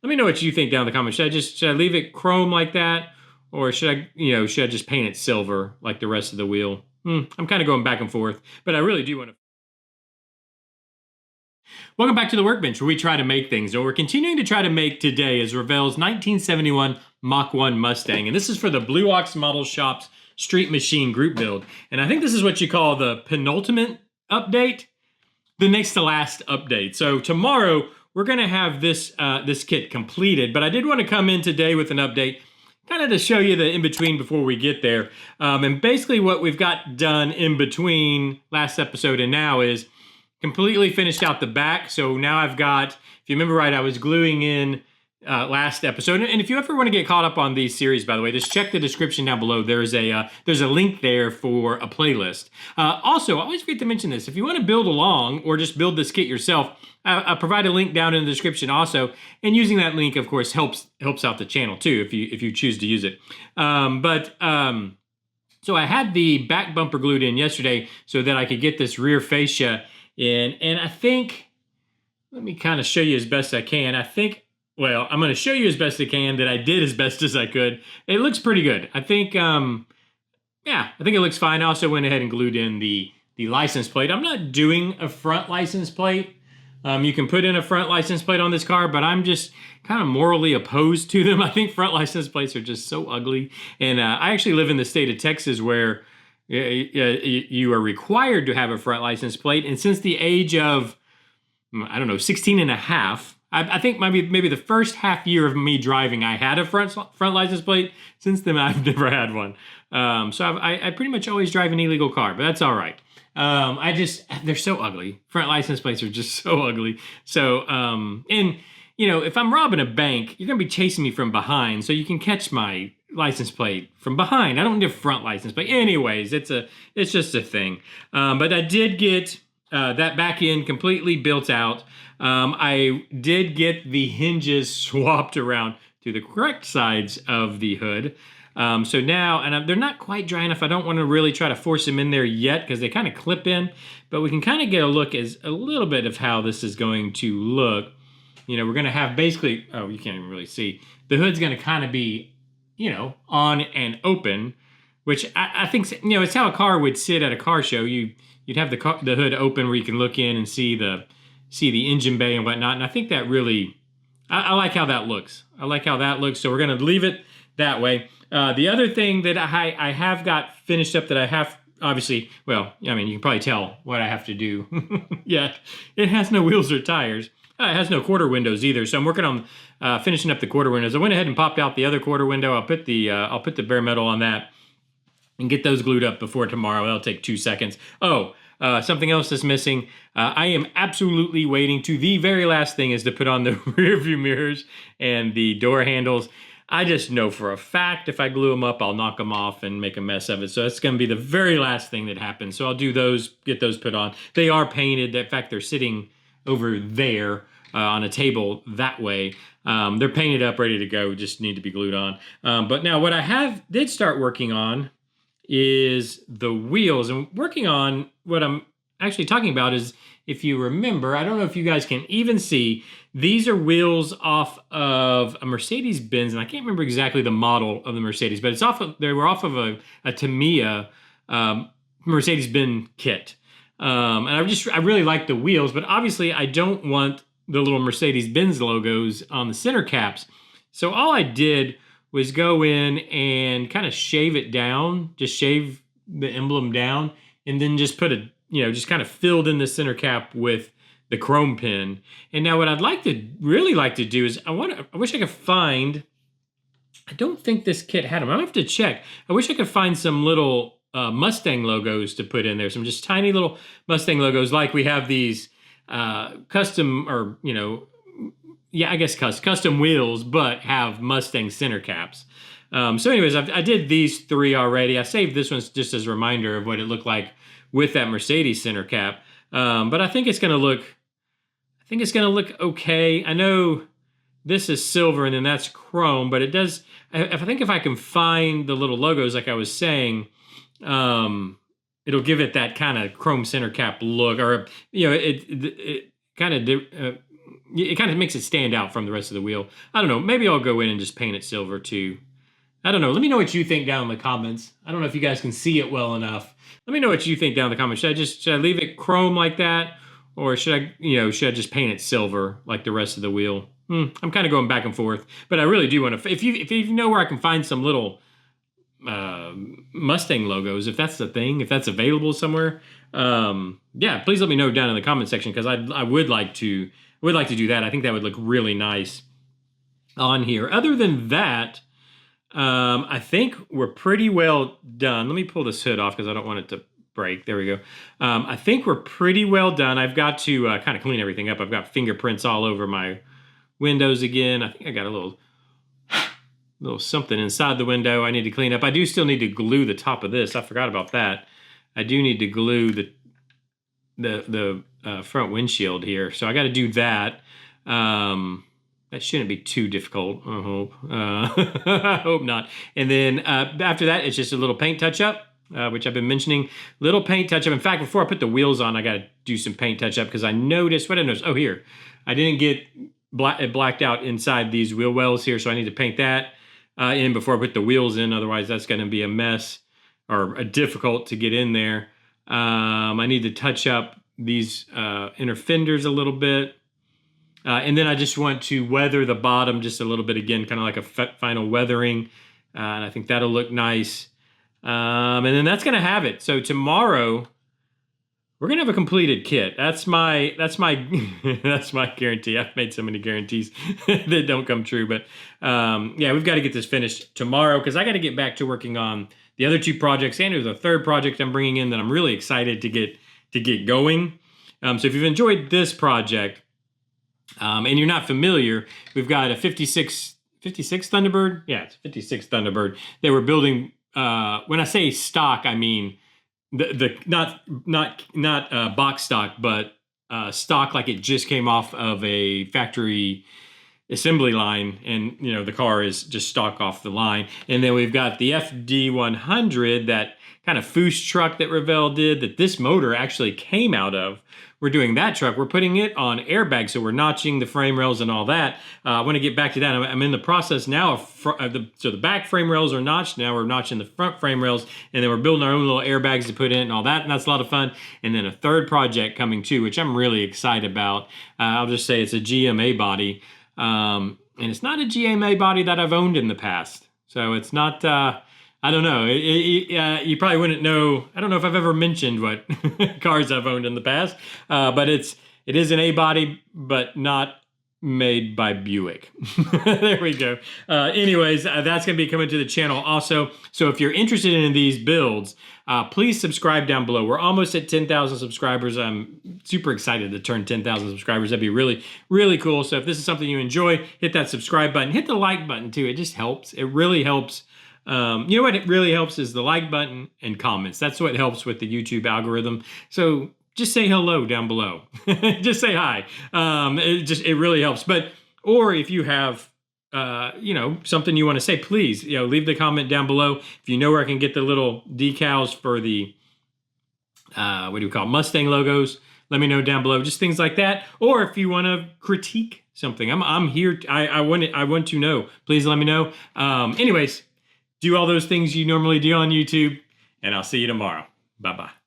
Let me know what you think down in the comments. Should I leave it chrome like that? Or should I just paint it silver like the rest of the wheel? I'm kind of going back and forth, but I really do want to. Welcome back to the workbench where we try to make things. And we're continuing to try to make today is Revell's 1971 Mach 1 Mustang. And this is for the Blue Ox Model Shop's Street Machine group build. And I think this is what you call the penultimate update, the next to last update. So tomorrow we're going to have this kit completed, but I did want to come in today with an update kind of to show you the in-between before we get there. And basically what we've got done in between last episode and now is completely finished out the back. So now I've got, if you remember right, I was gluing in last episode. And if you ever want to get caught up on these series, by the way, just check the description down below. There's a link there for a playlist. Also, I always forget to mention this. If you want to build along or just build this kit yourself, I provide a link down in the description also. And using that link, of course, helps out the channel too if you choose to use it. So I had the back bumper glued in yesterday so that I could get this rear fascia in. And I think, let me kind of show you as best I can. Well, I'm going to show you as best I can that I did as best as I could. It looks pretty good. I think, yeah, I think it looks fine. I also went ahead and glued in the license plate. I'm not doing a front license plate. You can put in a front license plate on this car, but I'm just kind of morally opposed to them. I think front license plates are just so ugly. And I actually live in the state of Texas where you are required to have a front license plate. And since the age of, I don't know, 16 and a half, I think maybe the first half year of me driving, I had a front license plate. Since then, I've never had one. So I pretty much always drive an illegal car, but that's all right. They're so ugly. Front license plates are just so ugly. So, and if I'm robbing a bank, you're going to be chasing me from behind, so you can catch my license plate from behind. I don't need a front license plate. Anyways, it's just a thing. But I did get that back end completely built out. I did get the hinges swapped around to the correct sides of the hood. So now, and they're not quite dry enough. I don't want to really try to force them in there yet because they kind of clip in, but we can kind of get a look as a little bit of how this is going to look. We're going to have basically, oh, you can't even really see. The hood's going to kind of be, on and open, which I think, it's how a car would sit at a car show. You'd have the hood open where you can look in and see the engine bay and whatnot. And I think that really, I like how that looks. So we're going to leave it that way. The other thing that I have got finished up that I have, obviously, well, I mean, you can probably tell what I have to do. Yeah, it has no wheels or tires. It has no quarter windows either. So I'm working on finishing up the quarter windows. I went ahead and popped out the other quarter window. I'll put the bare metal on that and get those glued up before tomorrow. That'll take 2 seconds. Oh, something else that's missing. I am absolutely waiting to the very last thing is to put on the rear view mirrors and the door handles. I just know for a fact if I glue them up, I'll knock them off and make a mess of it. So that's going to be the very last thing that happens. So I'll do those, get those put on. They are painted. In fact, they're sitting over there on a table that way. They're painted up, ready to go. Just need to be glued on. But now what I did start working on is the wheels. And working on what I'm actually talking about is, if you remember, I don't know if you guys can even see, these are wheels off of a Mercedes-Benz, and I can't remember exactly the model of the Mercedes, but they were off of a Tamiya Mercedes-Benz kit. And I really like the wheels, but obviously I don't want the little Mercedes-Benz logos on the center caps. So all I did was go in and kind of shave it down, just shave the emblem down, and then just put just kind of filled in the center cap with the chrome pin. And now what I'd really like to do is I wish I could find, I don't think this kit had them. I have to check. I wish I could find some little Mustang logos to put in there. Some just tiny little Mustang logos, like we have these custom, or, I guess custom wheels, but have Mustang center caps. So anyways, I did these 3 already. I saved this one just as a reminder of what it looked like with that Mercedes center cap. But I think it's going to look okay. I know this is silver and then that's chrome, but it does, I think if I can find the little logos, like I was saying, it'll give it that kind of chrome center cap look, or, it kind of it kind of makes it stand out from the rest of the wheel. I don't know. Maybe I'll go in and just paint it silver too. I don't know. Let me know what you think down in the comments. I don't know if you guys can see it well enough. Let me know what you think down in the comments. Should I leave it chrome like that? Or should I just paint it silver like the rest of the wheel? I'm kind of going back and forth, but I really do want to, if you know where I can find some little Mustang logos, if that's the thing, if that's available somewhere, yeah, please let me know down in the comment section, because I would like to do that. I think that would look really nice on here. Other than that, I think we're pretty well done. Let me pull this hood off because I don't want it to break. There we go. I think we're pretty well done. I've got to kind of clean everything up. I've got fingerprints all over my windows again. I think I got a little something inside the window I need to clean up. I do still need to glue the top of this. I forgot about that. I do need to glue the front windshield here, so I got to do that. That shouldn't be too difficult, I hope. I hope not. And then after that, it's just a little paint touch-up, which I've been mentioning. Little paint touch-up. In fact, before I put the wheels on, I got to do some paint touch-up, because I noticed, what I noticed, oh, here. I didn't get blacked out inside these wheel wells here, so I need to paint that in before I put the wheels in. Otherwise, that's going to be a mess, or difficult to get in there. I need to touch up these inner fenders a little bit. And then I just want to weather the bottom just a little bit again, kind of like a final weathering. And I think that'll look nice. And then that's going to have it. So tomorrow, we're going to have a completed kit. That's my guarantee. I've made so many guarantees that don't come true. But yeah, we've got to get this finished tomorrow, because I got to get back to working on the other two projects. And there's a third project I'm bringing in that I'm really excited to get going. So if you've enjoyed this project, and you're not familiar, we've got a 56 Thunderbird. Yeah, it's 56 Thunderbird. They were building, when I say stock, I mean the not box stock, but stock like it just came off of a factory assembly line, and the car is just stock off the line. And then we've got the FD100, that kind of Foose truck that Revell did, that this motor actually came out of. We're doing that truck. We're putting it on airbags, so we're notching the frame rails and all that. I want to get back to that. I'm in the process now of so the back frame rails are notched. Now we're notching the front frame rails, and then we're building our own little airbags to put in and all that, and that's a lot of fun. And then a third project coming too, which I'm really excited about. I'll just say it's a GMA body, and it's not a GMA body that I've owned in the past. So it's not... I don't know. You probably wouldn't know. I don't know if I've ever mentioned what cars I've owned in the past, but it is an A body, but not made by Buick. There we go. Anyways, that's going to be coming to the channel also. So if you're interested in these builds, please subscribe down below. We're almost at 10,000 subscribers. I'm super excited to turn 10,000 subscribers. That'd be really, really cool. So if this is something you enjoy, hit that subscribe button. Hit the like button too. It just helps. It really helps. You know what? It really helps is the like button and comments. That's what helps with the YouTube algorithm. So just say hello down below. Just say hi. It really helps. Or if you have, something you want to say, please, leave the comment down below. If you know where I can get the little decals for the, Mustang logos, let me know down below. Just things like that. Or if you want to critique something, I'm here. I want to know. Please let me know. Anyways. Do all those things you normally do on YouTube, and I'll see you tomorrow. Bye-bye.